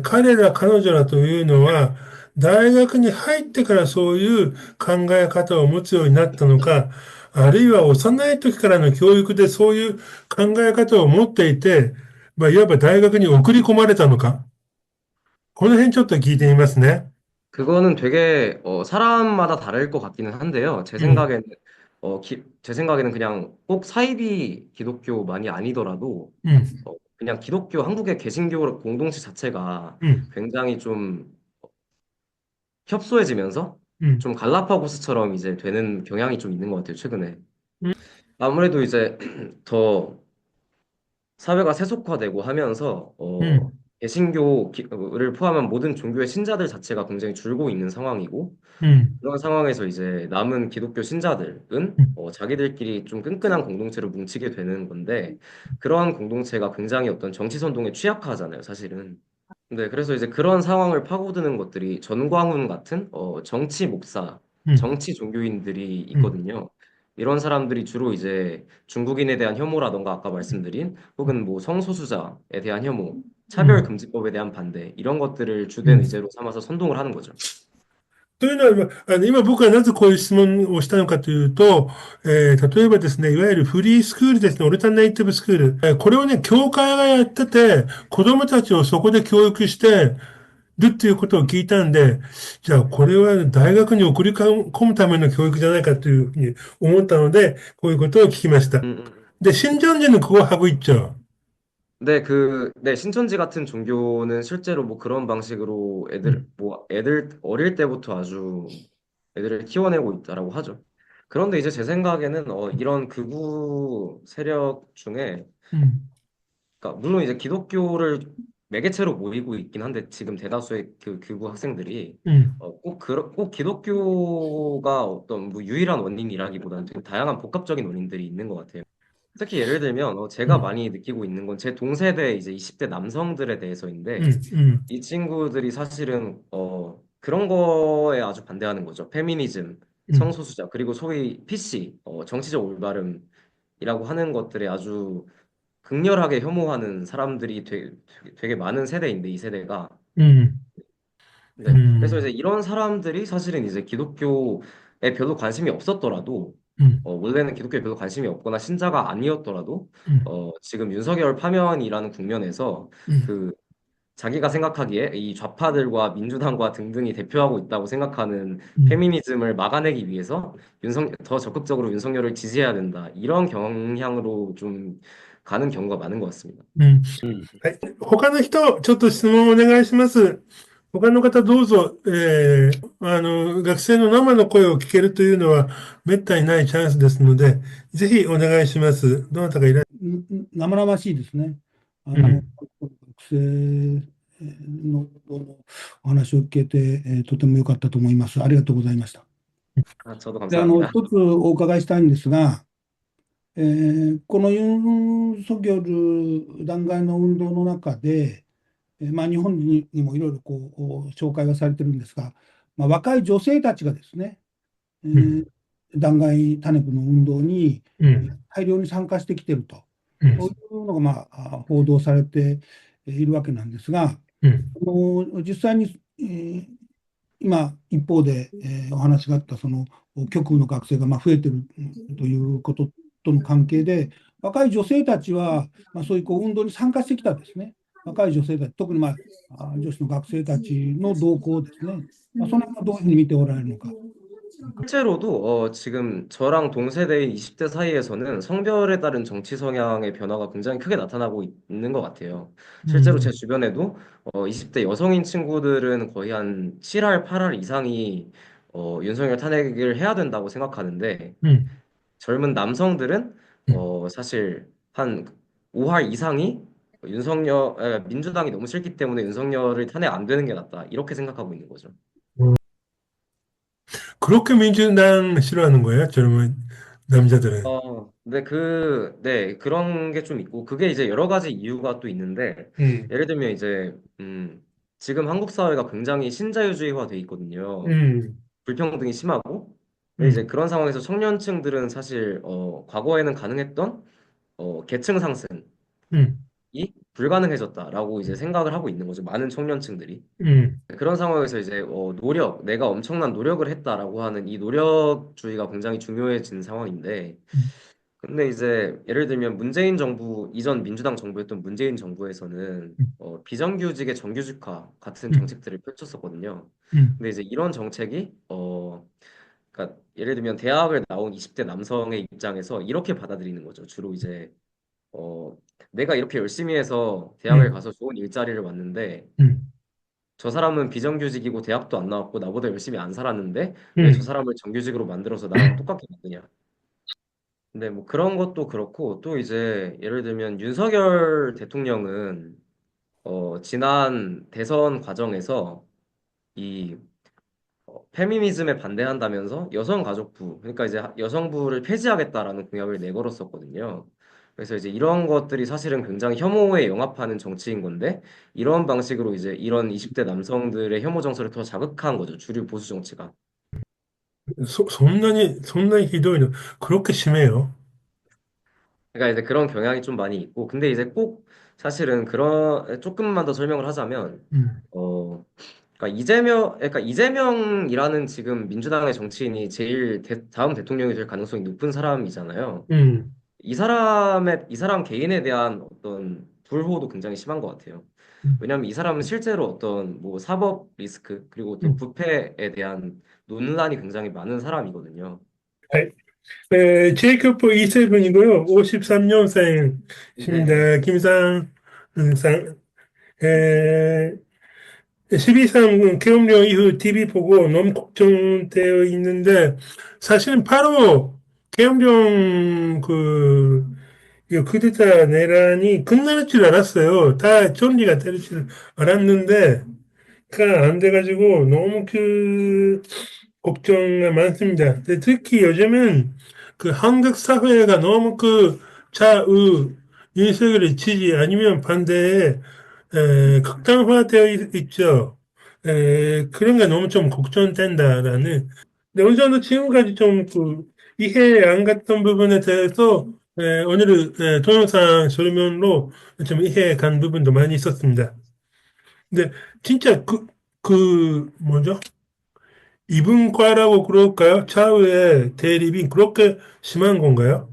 Speaker 1: 彼女らというのは、大学に入ってからそういう考え方を持つようになったのか、あるいは幼い時からの教育でそういう考え方を持っていて、まあ、いわば大学に送り込まれたのか、この辺ちょっと聞いてみますね。
Speaker 2: 그거는 되게 사람마다 다를 것 같기는 한데요.
Speaker 1: うん、
Speaker 2: 제 생각에는 그냥 꼭 사이비 기독교만이 아니더라도
Speaker 1: うん、
Speaker 2: 그냥 기독교 한국의 개신교 공동체 자체가
Speaker 1: うん、
Speaker 2: 굉장히 좀 협소해지면서
Speaker 1: うん、
Speaker 2: 좀 갈라파고스처럼 이제 되는 경향이 좀 있는 것 같아요, 최근에.
Speaker 1: うん、
Speaker 2: 아무래도 이제 더 사회가 세속화되고 하면서
Speaker 1: うん、
Speaker 2: 개신교를 포함한 모든 종교의 신자들 자체가 굉장히 줄고 있는 상황이고
Speaker 1: うん、
Speaker 2: 그런 상황에서 이제 남은 기독교 신자들은 자기들끼리 좀 끈끈한 공동체로 뭉치게 되는 건데 그러한 공동체가 굉장히 어떤 정치 선동에 취약하잖아요, 사실은. 네, 그래서 이제 그런 상황을 파고드는 것들이 전광훈 같은 정치 목사,
Speaker 1: うん、
Speaker 2: 정치 종교인들이
Speaker 1: うん、
Speaker 2: 있거든요. 이런 사람들이 주로 이제 중국인에 대한 혐오라던가 아까 말씀드린 혹은 뭐 성소수자에 대한 혐오,
Speaker 1: うん、
Speaker 2: 차별금지법에 대한 반대 이런 것들을
Speaker 1: うん。
Speaker 2: 주된 의제로 삼아서 선동을 하는 거죠.
Speaker 1: というのは、今僕はなぜこういう質問をしたのかというと、例えばですね、いわゆるフリースクールですね、オルタネイティブスクール。これをね、教会がやってて、子供たちをそこで教育してるっていうことを聞いたんで、じゃあこれは大学に送り込むための教育じゃないかというふうに思ったので、こういうことを聞きました。
Speaker 2: 음, 음, 음.
Speaker 1: 근데 신천지는 그거 하고 있죠.
Speaker 2: 네, 신천지 같은 종교는 실제로 뭐 그런 방식으로
Speaker 1: 음,
Speaker 2: 애들 어릴 때부터 아주 애들을 키워내고 있다라고 하죠. 그런데 이제 제 생각에는 이런 극우 세력 중에
Speaker 1: 음,
Speaker 2: 그러니까 물론 이제 기독교를 매개체로 모이고 있긴 한데 지금 대다수의 그 극우 학생들이
Speaker 1: 음,
Speaker 2: 꼭 기독교가 어떤 뭐 유일한 원인이라기보다는 되게 다양한 복합적인 원인들이 있는 것 같아요. 특히 예를 들면 제가
Speaker 1: 음,
Speaker 2: 많이 느끼고 있는 건 제 동세대 이제 20대 남성들에
Speaker 1: 음,
Speaker 2: 대해서인데
Speaker 1: 음,
Speaker 2: 이 친구들이 사실은 그런 거에 아주 반대하는 거죠. 페미니즘,
Speaker 1: 음,
Speaker 2: 성소수자, 그리고 소위 PC, 정치적 올바름이라고 하는 것들에 아주 극렬하게 혐오하는 사람들이 되게 많은 세대인데 이 세대가
Speaker 1: 음,
Speaker 2: 네. 그래서 이제
Speaker 1: 음,
Speaker 2: 이런 사람들이 사실은 이제 기독교에 별로 관심이 없었더라도,
Speaker 1: 음,
Speaker 2: 원래는 기독교에 별로 관심이 없거나 신자가 아니었더라도,
Speaker 1: 음,
Speaker 2: 지금 윤석열 파면이라는 국면에서
Speaker 1: 음,
Speaker 2: 그 자기가 생각하기에 이 좌파들과 민주당과 등등이 대표하고 있다고 생각하는
Speaker 1: 음.
Speaker 2: 페미니즘을 막아내기 위해서 더 적극적으로 윤석열을 지지해야 된다. 이런 경향으로 좀 가는 경우가 많은 것 같습니다.
Speaker 1: うん。はい。他の人、ちょっと質問お願いします。他の方どうぞ、学生の生の声を聞けるというのは滅多にないチャンスですので、ぜひお願いします。どなたかいらっし
Speaker 3: 生々しいですね。
Speaker 1: ゃる。
Speaker 3: 学生のお話を聞けて、とても良かったと思います。ありがとうございました。
Speaker 2: 아, 저도
Speaker 3: で、
Speaker 2: 감사합니다.
Speaker 3: 一つお伺いしたいんですが、このユン・ソギョル弾劾の運動の中で、日本にもいろいろ紹介はされてるんですが、若い女性たちがですね、
Speaker 1: うん。
Speaker 3: 弾劾タネプの運動に
Speaker 1: うん。
Speaker 3: 大量に参加してきていると、
Speaker 1: うん。
Speaker 3: そういうのが報道されているわけなんですが、
Speaker 1: うん。
Speaker 3: 実際に、今、一方で、お話があったその極右の学生が増えているということとの関係で、若い女性たちは、そういう運動に参加してきたですね、若い女性たち、特に、女子の学生たちの動向ですね、その辺はどういうふうに見ておられるのか。
Speaker 2: 실제로도 지금 저랑 동세대인 20대 사이에서는 성별에 따른 정치 성향의 변화가 굉장히 크게 나타나고 있는 것 같아요.
Speaker 1: う
Speaker 2: 실제로 제
Speaker 1: ん。
Speaker 2: 주변에도 20대 여성인 친구들은 거의 한 7할, 8할 이상이 윤석열 탄핵을 해야 된다고 생각하는데
Speaker 1: うん。
Speaker 2: 젊은 남성들은
Speaker 1: うん。
Speaker 2: 사실 한 5할 이상이 민주당이 너무 싫기 때문에 윤석열을 탄핵 안 되는 게 낫다 이렇게 생각하고 있는 거죠.
Speaker 1: 그렇게 민주당 싫어하는 거예요? 젊은 남자들은.
Speaker 2: 네, 그런 게 좀 있고, 그게 이제 여러 가지 이유가 또 있는데,
Speaker 1: 음.
Speaker 2: 예를 들면 이제, 지금 한국 사회가 굉장히 신자유주의화 돼 있거든요.
Speaker 1: 음.
Speaker 2: 불평등이 심하고, 근데 이제
Speaker 1: 음.
Speaker 2: 그런 상황에서 청년층들은 사실, 과거에는 가능했던, 계층 상승이
Speaker 1: 음.
Speaker 2: 불가능해졌다라고 이제 생각을 하고 있는 거죠. 많은 청년층들이.
Speaker 1: 음.
Speaker 2: 그런 상황에서 이제, 내가 엄청난 노력을 했다라고 하는 이 노력주의가 굉장히 중요해진 상황인데, 근데 이제 예를 들면 문재인 정부 이전 민주당 정부였던 문재인 정부에서는 비정규직의 정규직화 같은
Speaker 1: 음.
Speaker 2: 정책들을 펼쳤었거든요.
Speaker 1: 음.
Speaker 2: 근데 이제 이런 정책이 그러니까 예를 들면 대학을 나온 20대 남성의 입장에서 이렇게 받아들이는 거죠. 주로 이제 어 내가 이렇게 열심히 해서 대학을
Speaker 1: 음.
Speaker 2: 가서 좋은 일자리를 왔는데
Speaker 1: 음.
Speaker 2: 저 사람은 비정규직이고 대학도 안 나왔고 나보다 열심히 안 살았는데 왜 저
Speaker 1: 음.
Speaker 2: 사람을 정규직으로 만들어서 나랑 똑같게 만드냐. 네, 뭐 그런 것도 그렇고 또 이제 예를 들면 윤석열 대통령은 지난 대선 과정에서 이 페미니즘에 반대한다면서 여성가족부 그러니까 이제 여성부를 폐지하겠다라는 공약을 내걸었었거든요. 그래서 이제 이런 것들이 사실은 굉장히 혐오에 영합하는 정치인 건데 이런 방식으로 이제 이런 20대 남성들의 혐오 정서를 더 자극한 거죠. 주류 보수 정치가.
Speaker 1: そんなにひどいの、그렇게 심해요?
Speaker 2: 그러니까 이제 그런 경향이 좀 많이 있고, 근데 이제 꼭 사실은 그런 조금만 더 설명을 하자면,
Speaker 1: 음.
Speaker 2: 그러니까 이재명이라는 지금 민주당의 정치인이 제일 다음 대통령이 될 가능성이 높은 사람이잖아요.
Speaker 1: 음.
Speaker 2: 이 사람 개인에 대한 어떤 불호도 굉장히 심한 것 같아요.
Speaker 1: 음.
Speaker 2: 왜냐하면 이 사람은 실제로 어떤 뭐 사법 리스크 그리고 또
Speaker 1: 음.
Speaker 2: 부패에 대한 논란이 굉장히 많은 사람이거든요.
Speaker 1: はい。제이크포 이세분이고요. 53년생입니다.
Speaker 2: 네.
Speaker 1: 김상, さん、에, 12.3 계엄령 이후 TV 보고 너무 걱정되어 있는데, 사실은 바로 계엄령 이거 쿠데타 내란이 끝날 줄 알았어요. 다 정리가 될 줄 알았는데, 가 안 돼가지고 너무 걱정이 많습니다. 근데 특히 요즘은 한국 사회가 너무 좌우, 윤석열의 지지 아니면 반대에 극단화되어 있죠. 그런 게 너무 좀 걱정된다라는. 근데 어느 정도 지금까지 좀 이해 안 갔던 부분에 대해서 오늘은 동영상 설명으로 좀 이해 간 부분도 많이 있었습니다. 근데 진짜 뭐죠? 이분과라고 그럴까요? 좌우의 대립이 그렇게 심한 건가요?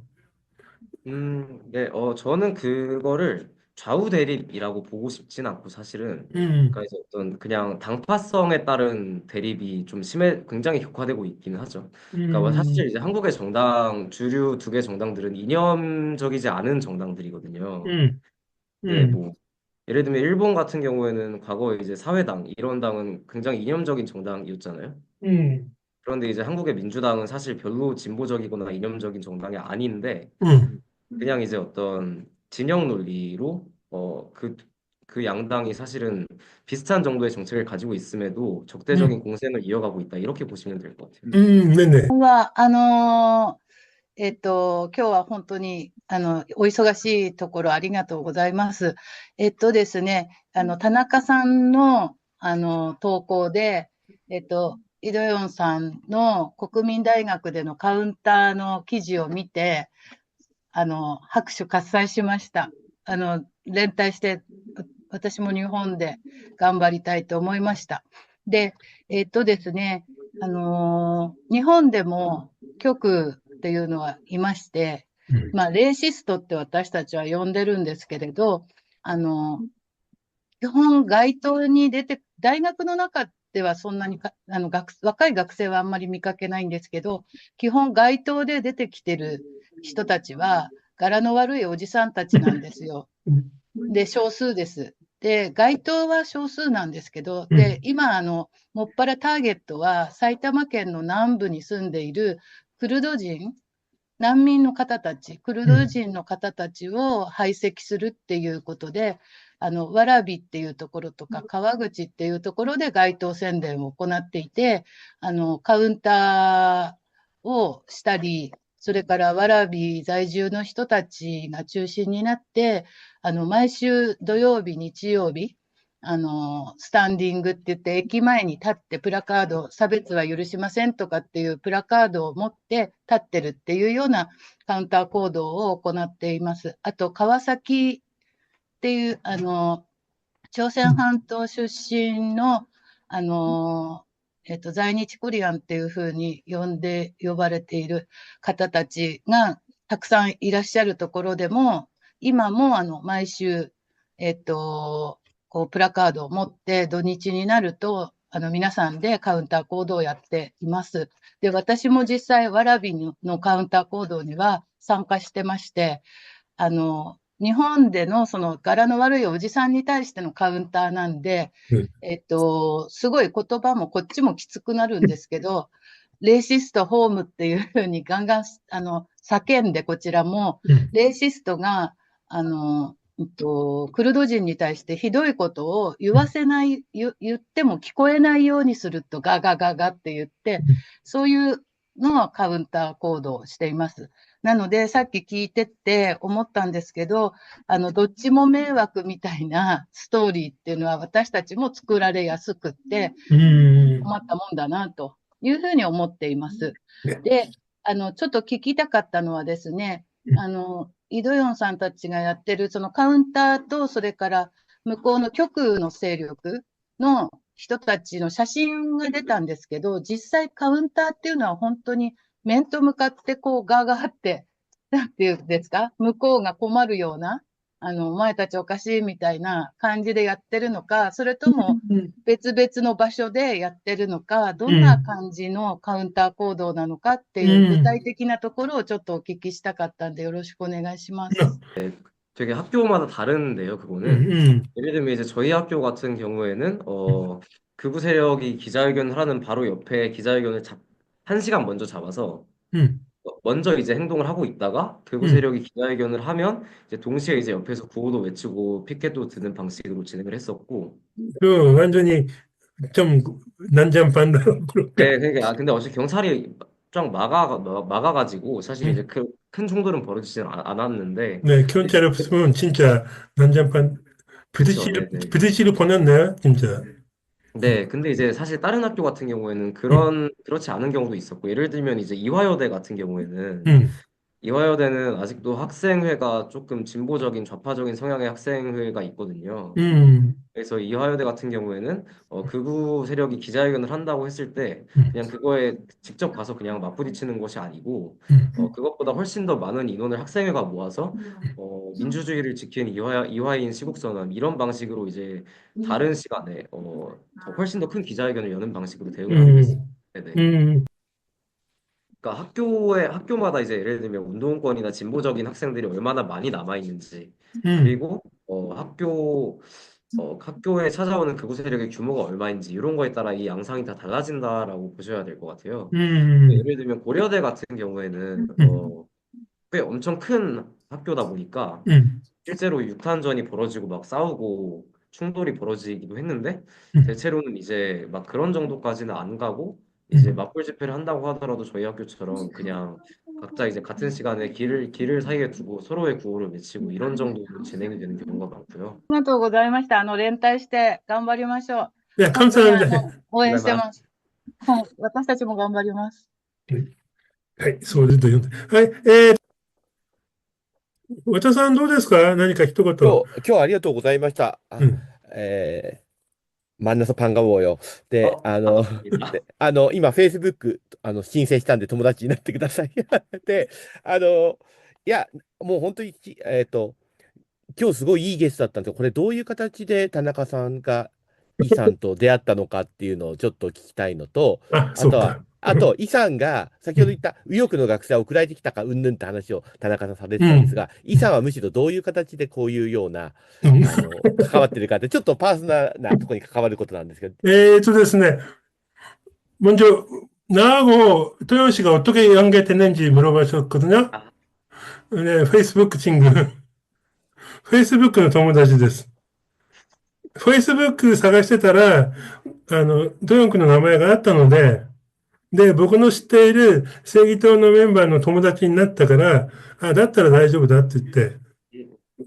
Speaker 2: 네, 저는 그거를 좌우 대립이라고 보고 싶진 않고 사실은
Speaker 1: 음,
Speaker 2: 그러니까 이제 어떤 그냥 당파성에 따른 대립이 좀 굉장히 격화되고 있기는 하죠. 그러니까 뭐 사실
Speaker 1: 음,
Speaker 2: 이제 한국의 정당 주류 두 개 정당들은 이념적이지 않은 정당들이거든요.
Speaker 1: 음,
Speaker 2: 네,
Speaker 1: 음,
Speaker 2: 뭐 예를 들면 일본 같은 경우에는 과거에 이제 사회당 이런 당은 굉장히 이념적인 정당이었잖아요.
Speaker 1: 음,
Speaker 2: 그런데 이제 한국의 민주당은 사실 별로 진보적이거나 이념적인 정당이 아닌데
Speaker 1: 음,
Speaker 2: 그냥 이제 어떤 진영 논리로 그 양당이 사실은 비슷한 정도의 정책을 가지고 있음에도 적대적인
Speaker 1: 음,
Speaker 2: 공생을 이어가고 있다. 이렇게 보시면 될 것 같아요.
Speaker 1: 네네.
Speaker 4: は、今日は本当に、お忙しいところありがとうございます。ですね、田中さんの、投稿で、イドヨンさんの国民大学でのカウンターの記事を見て、拍手喝采しました。連帯して、私も日本で頑張りたいと思いました。で、ですね、日本でも極っていうのはいまして、
Speaker 1: うん
Speaker 4: まあ、レーシストって私たちは呼んでるんですけれど、基本街頭に出て、大学の中ではそんなに若い学生はあんまり見かけないんですけど、基本街頭で出てきてる人たちは、柄の悪いおじさんたちなんですよ。で、少数です。で、街頭は少数なんですけど、で、今、もっぱらターゲットは埼玉県の南部に住んでいるクルド人、難民の方たち、クルド人の方たちを排斥するっていうことで、蕨っていうところとか、川口っていうところで街頭宣伝を行っていて、カウンターをしたり、それから蕨在住の人たちが中心になって、毎週土曜日、日曜日、スタンディングって言って、駅前に立ってプラカード、差別は許しませんとかっていうプラカードを持って立ってるっていうようなカウンター行動を行っています。あと、川崎っていう、朝鮮半島出身の、在日コリアンっていうふうに呼ばれている方たちがたくさんいらっしゃるところでも、今も毎週、こうプラカードを持って土日になると、皆さんでカウンター行動をやっています。で、私も実際、蕨のカウンター行動には参加してまして、日本でのその柄の悪いおじさんに対してのカウンターなんで、すごい言葉もこっちもきつくなるんですけど、レーシストホームっていうふうにガンガン、叫んでこちらも、レーシストが、クルド人に対してひどいことを言わせない、言っても聞こえないようにするとガガガガって言って、そういうのをカウンター行動をしています。なので、さっき聞いてって思ったんですけど、どっちも迷惑みたいなストーリーっていうのは私たちも作られやすくって、困ったもんだなというふうに思っています。で、ちょっと聞きたかったのはですね、イ・ドヨンさんたちがやってるそのカウンターと、それから向こうの極右の勢力の人たちの写真が出たんですけど、実際カウンターっていうのは本当に面と向かってこうガーガーって、なんていうんですか、向こうが困るような、お前たちおかしいみたいな感じでやってるのか、それとも別々の場所でやってるのか、どんな感じのカウンター行動なのかっていう具体的なところをちょっとお聞きしたかったんでよろしくお願いします。
Speaker 2: 되게 학교마다 다른데요, 그거는. 예를 들면 이제 저희 학교 같은 경우에는 극우 세력이 기자회견을 하는 바로 옆에 기자회견을 1시간 먼저 잡아서 먼저 이제 행동을 하고 있다가 극우 세력이 기자회견을 하면 이제 동시에 이제 옆에서 구호도 외치고 피켓도 드는 방식으로 진행을 했었고.
Speaker 1: 그 완전히 좀 난장판으로 그럴까?
Speaker 2: 네, 그러니까 근데 어차피 경찰이 쫙 막아가지고 사실 이제 큰 충돌은 벌어지진 않았는데.
Speaker 1: 네, 경찰 없으면 진짜 난장판
Speaker 2: 그쵸, 네네.
Speaker 1: 부대찌를 보냈네, 진짜.
Speaker 2: 네, 근데 이제 사실 다른 학교 같은 경우에는 그렇지 않은 경우도 있었고, 예를 들면 이제 이화여대 같은 경우에는
Speaker 1: 음,
Speaker 2: 이화여대는 아직도 학생회가 조금 진보적인 좌파적인 성향의 학생회가 있거든요.
Speaker 1: 음,
Speaker 2: 그래서 이화여대 같은 경우에는 극우 세력이 기자회견을 한다고 했을 때
Speaker 1: 음,
Speaker 2: 그냥 그거에 직접 가서 그냥 맞부딪히는 것이 아니고
Speaker 1: 음,
Speaker 2: 그것보다 훨씬 더 많은 인원을 학생회가 모아서 민주주의를 지키는 이화인 시국선언 이런 방식으로 이제 다른 시간에 더 훨씬 더 큰 기자회견을 여는 방식으로 대응을 하게 됐어요.
Speaker 1: 음,
Speaker 2: 네네.
Speaker 1: 음,
Speaker 2: 그러니까 학교마다 이제 예를 들면 운동권이나 진보적인 학생들이 얼마나 많이 남아 있는지
Speaker 1: 음,
Speaker 2: 그리고 학교에 찾아오는 극우 세력의 규모가 얼마인지 이런 거에 따라 이 양상이 다 달라진다라고 보셔야 될 것 같아요.
Speaker 1: 음,
Speaker 2: 예를 들면 고려대 같은 경우에는
Speaker 1: 음,
Speaker 2: 꽤 엄청 큰 학교다 보니까
Speaker 1: 음,
Speaker 2: 실제로 육탄전이 벌어지고 막 싸우고 충돌이 벌어지기도 했는데
Speaker 1: 음,
Speaker 2: 대체로는 이제 막 그런 정도까지는 안 가고 이제
Speaker 1: 음.
Speaker 2: 맞불 집회를 한다고 하더라도 저희 학교처럼 그냥 각자 이제 같은 시간에 길을 사이에 두고 서로의 구호를 외치고 이런 정도로 진행이 되는 경우가 많고요.
Speaker 4: ありがとうございました。連帯して頑張りましょう。
Speaker 1: 네,
Speaker 4: 本当に
Speaker 1: 감사합니다.
Speaker 4: 応援して
Speaker 2: 네,
Speaker 4: ます。はい、私たちも頑張ります。
Speaker 1: はい、そうですということで。はい、和田さんどうですか？何か一言。
Speaker 5: 今日はありがとうございました。
Speaker 1: うん。
Speaker 5: 만나서 반가워요. 네,
Speaker 2: 반갑습니다.
Speaker 5: 네,今, Facebook, 申請したんで友達になってください. で、いや、もう本当に、今日すごいいいゲストだったんですけど、これどういう形で田中さんがイさんと出会ったのかっていうのをちょっと聞きたいのと、
Speaker 1: あ、
Speaker 5: あとは、
Speaker 1: そうか。
Speaker 5: イさんが先ほど言った右翼の学生は送られてきたかうんぬんって話を田中さんされてたんですが、イさんはむしろどういう形でこういうような、
Speaker 1: うん
Speaker 5: 関わってるかって、ちょっとパーソナルなところに関わることなんですけど。
Speaker 1: ですね. 먼저, 나하고 토요 씨가 어떻게 연결됐는지 물어보셨거든요.
Speaker 2: 아,
Speaker 1: 네, 페이스북 친구. 페이스북의 友達です. 페이스북 探してたら、トヨン君の名前があったので、で、僕の知っている正義党のメンバーの友達になったから、あ、だったら大丈夫だって言って、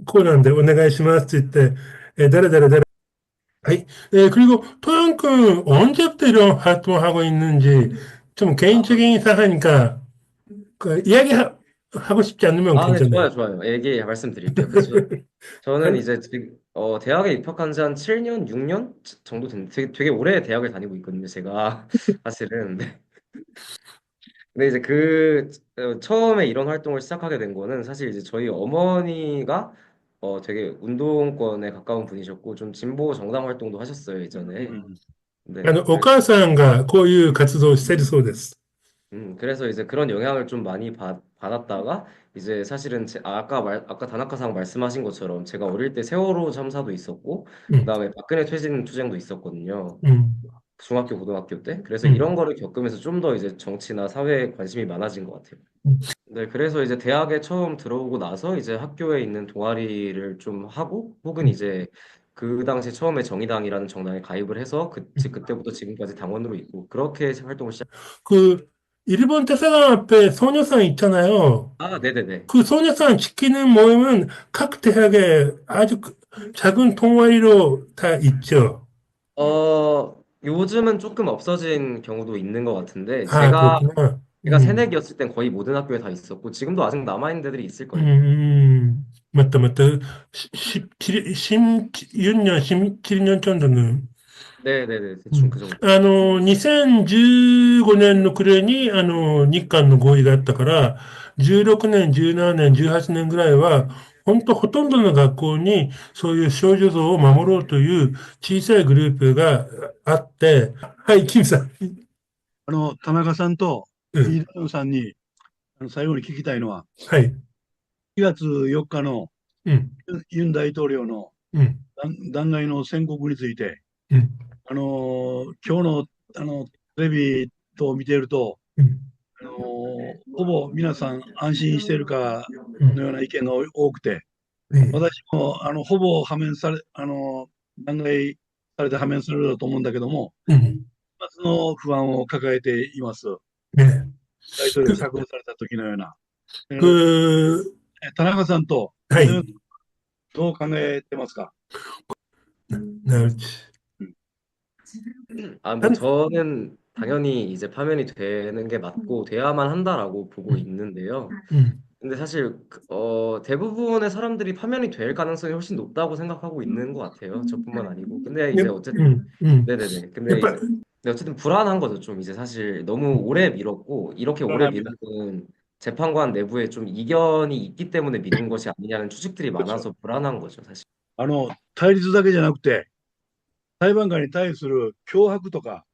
Speaker 1: こうなんでお願いしますって言って、誰、はい. 그리고 토양군 언제부터 이런 활동을 하고 있는지 좀 개인적인 사항이니까 이야기하고 싶지 않으면
Speaker 2: 네,
Speaker 1: 괜찮아요.
Speaker 2: 좋아요. 얘기 말씀드릴게요. 저는 이제 대학에 입학한 지 한 7년, 6년 정도 되게 오래 대학을 다니고 있거든요, 제가. 사실은. 근데 이제 처음에 이런 활동을 시작하게 된 거는 사실 이제 저희 어머니가 되게 운동권에 가까운 분이셨고 좀 진보 정당 활동도 하셨어요, 예전에. 네.
Speaker 1: お母さんがこういう活動をしているそうです。
Speaker 2: 그래서 이제 그런 영향을 좀 많이 받았다가 이제 사실은 아까 다나카상 말씀하신 것처럼 제가 어릴 때 세월호 참사도 있었고
Speaker 1: 음,
Speaker 2: 그다음에 박근혜 퇴진 투쟁도 있었거든요.
Speaker 1: 음,
Speaker 2: 중학교 고등학교 때. 그래서
Speaker 1: 음,
Speaker 2: 이런 거를 겪으면서 좀 더 이제 정치나 사회에 관심이 많아진 것 같아요.
Speaker 1: 음,
Speaker 2: 네, 그래서 이제 대학에 처음 들어오고 나서 이제 학교에 있는 동아리를 좀 하고 혹은 이제 그 당시 처음에 정의당이라는 정당에 가입을 해서 그때부터 지금까지 당원으로 있고 그렇게 활동을 시작.
Speaker 1: 그 일본 대사관 앞에 소녀상 있잖아요.
Speaker 2: 아, 네네네.
Speaker 1: 그 소녀상 지키는 모임은 각 대학에 아주 작은 동아리로 다 있죠.
Speaker 2: 요즘은 조금 없어진 경우도 있는 것 같은데
Speaker 1: 아,
Speaker 2: 제가
Speaker 1: 그렇구나.
Speaker 2: 제가 새내기였을 땐 거의 모든 학교에 다 있었고 지금도 아직 남아있는 데들이 있을걸요.
Speaker 1: 맞다. 16년, 17년 정도는.
Speaker 2: 네네네. 대충 그 정도.
Speaker 1: 2015年の暮れに、日韓の合意があったから、16年、17年、18年ぐらいは、本当ほとんどの学校にそういう少女像を守ろうという小さいグループがあって、はい、キムさん。
Speaker 6: 田中さんと
Speaker 1: うん
Speaker 6: 飯田さんに最後に聞きたいのは、
Speaker 1: はい。
Speaker 6: 4月4日の
Speaker 1: うん。
Speaker 6: ユン大統領の
Speaker 1: うん。
Speaker 6: 弾劾の宣告について、
Speaker 1: うん。
Speaker 6: 今日のテレビと見ていると、
Speaker 1: うん。
Speaker 6: ほぼ皆さん安心しているかのような意見が多くて、私もほぼ弾劾されて破免されるだと思うんだけども、その不安を抱えています。
Speaker 1: ね。
Speaker 6: 大統領釈放された時のような。田中さんと、
Speaker 1: はい。
Speaker 6: どう考えてますか？
Speaker 2: 뭐 저는 당연히 이제 파면이 되는 게 맞고 돼야만 한다라고 보고 있는데요. 근데 사실 대부분의 사람들이 파면이 될 가능성이 훨씬 높다고 생각하고 있는 것 같아요. 저뿐만 아니고. 근데 이제 어쨌든 네네네. 근데
Speaker 1: やっぱ、
Speaker 2: 이제 근데 어쨌든 불안한 거죠. 좀 이제 사실 너무 오래 미뤘고 이렇게 오래
Speaker 6: 불안합니다.
Speaker 2: 미루는 재판관 내부에 좀 이견이 있기 때문에 미룬 것이 아니냐는 추측들이 많아서 불안한 거죠, 사실.
Speaker 6: 対立だけじゃなくて、裁判官に対する脅迫とか、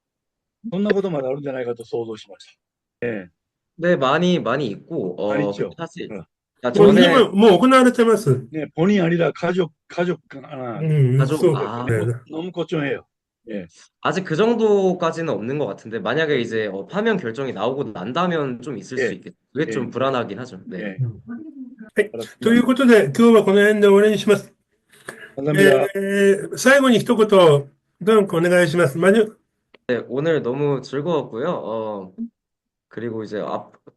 Speaker 6: そんなことまであるんじゃないかと想像しました。
Speaker 2: 네, 많이 있고
Speaker 6: 많이
Speaker 2: 근데
Speaker 6: 있죠.
Speaker 2: 사실
Speaker 6: 어.
Speaker 2: 전에
Speaker 1: 今、もう行われてます。
Speaker 6: ね、본인 아니라 가족 하나
Speaker 2: 가족
Speaker 1: そう
Speaker 2: 아
Speaker 1: ね。
Speaker 6: 너무 걱정해요. 예.
Speaker 2: 아직 그 정도까지는 없는 것 같은데 만약에 이제 파면 결정이 나오고 난다면 좀 있을 수
Speaker 6: 예.
Speaker 2: 있겠죠. 그게 좀
Speaker 6: 예.
Speaker 2: 불안하긴 하죠. 네.
Speaker 6: 예.
Speaker 1: はい。ということで、今日はこの辺で終わりにします。
Speaker 6: 감사합니다.
Speaker 1: 最後に一言、どんお願いします。
Speaker 2: 네, 오늘 너무 즐거웠고요. 그리고 이제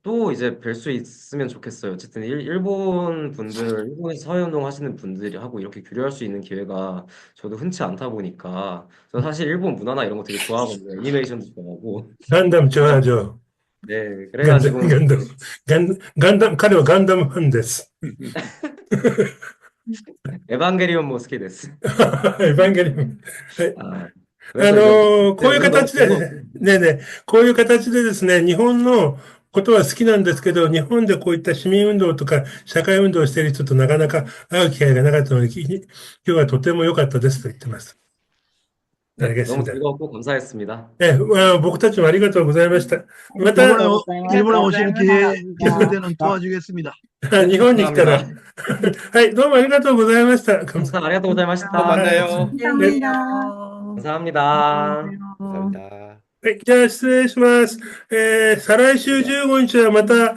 Speaker 2: 또 이제 뵐 수 있으면 좋겠어요. 어쨌든 일본 분들, 일본에서 사회운동 하시는 분들이 하고 이렇게 교류할 수 있는 기회가 저도 흔치 않다 보니까 저 사실 일본 문화나 이런 거 되게 좋아하거든요. 애니메이션도 좋아하고.
Speaker 1: ガンダム長女。
Speaker 2: 네,
Speaker 1: ガンダム、
Speaker 2: 그래가지고
Speaker 1: ガンダム、彼はガンダムファンです。
Speaker 2: 에반게리온 모스케 데스.
Speaker 1: エヴァンゲリオン。はい。
Speaker 2: 아, 그래서 이제
Speaker 1: こういう
Speaker 2: 오늘 너무
Speaker 1: 形で、
Speaker 2: 즐거웠어요.
Speaker 1: ね、こういう形でですね、日本のことは好きなんですけど、日本でこういった市民運動とか社会運動をしている人となかなか会う機会がなかったので、今日はとても良かったですと言ってます。
Speaker 2: 네, 너무
Speaker 1: 알겠습니다.
Speaker 2: 즐거웠고 감사했습니다.
Speaker 1: 僕たちもありがとうございました。また、
Speaker 6: 일본에 오시는 기회에 계속될 때는 도와주겠습니다.
Speaker 1: 日本に来たら、 はい、どうもありがとうございました。
Speaker 2: 감사, 아리가또 고자이마시타.
Speaker 5: 또 만나요.
Speaker 2: 감사합니다.
Speaker 5: 감사합니다.
Speaker 1: はい、じゃあ失礼します。再来週15日はまた、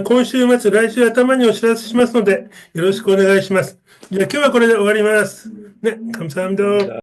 Speaker 1: 今週末、来週頭にお知らせしますので、よろしくお願いします。じゃあ今日はこれで終わります。ね、감사합니다。